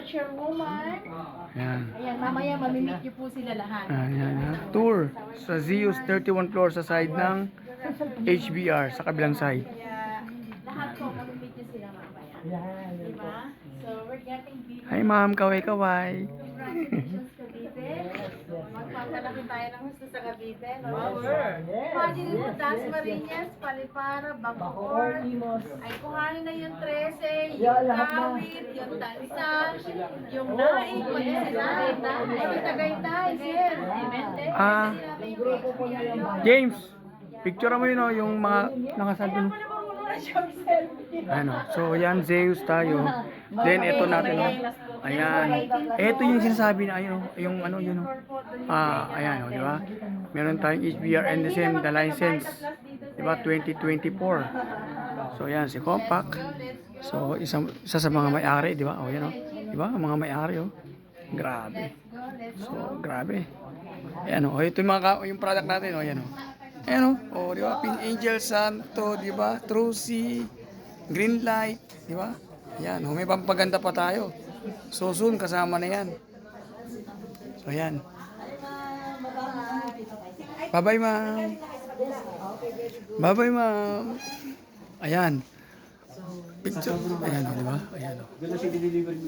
Chairwoman. Ayan. Ayan, mamaya mamimit niyo po sila lahat. Ayan. Tour sa Zeus 31 floor sa side ng HBR sa kabilang side. Kaya lahat po mamimit niyo sila mamaya. Diba? So we're getting big. Hi ma'am, kaway-kaway. Congratulations, Cavite. Magpapalaki tayo ng gusto sa Cavite. No? Imagine mo, Dasmariñas, Palipara, Bacoor. Ay, kuhanin na yung 13, yung Kawit, yung Tansa, yung Naik, pati sila. Ay, Tagaytay, sir. Ah, James, picture mo yun, oh, yung mga nakasabi. Ano, so yan Zeus tayo. Then ito natin, oh. Ayan. Ito yung sinasabi na ayun, yung ano yun, oh. Ayan, oh, di ba? Meron tayong HBR NSM the license, di ba? 2024. So yan si Compact. So isa sa mga may-ari, di ba? Oh, yan, oh. Di ba? Mga may-ari, oh. Grabe. So grabe. Ayan, oh. Ito yung mga yung product natin, oh, yan, oh. Ayan, oh, di ba? Pink Angel Santo, di ba? Trucy, Green Light, di ba? Ayan, oh, may pampaganda pa tayo. So soon kasama na yan. So ayan. Bye-bye, ma'am. Bye-bye, ma'am. Ayan. Picture. Ayan, oh, di ba? Ayan, oh.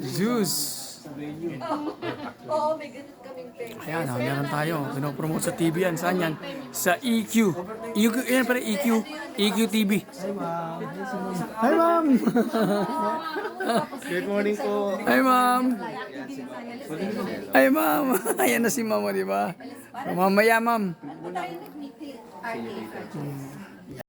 Zeus. Oo, may ganun kaming peg. Ayan, oh, meron tayo. Pinopromote sa TV yan. Saan yan? Sa EQ. EQ, yan pala EQ. EQ TV. Hi, ma'am. Good morning po. Hi, ma'am. Hi, ma'am. Ayan na si mama, di ba? So, mamaya, ma'am. Ano tayo nag-meeting?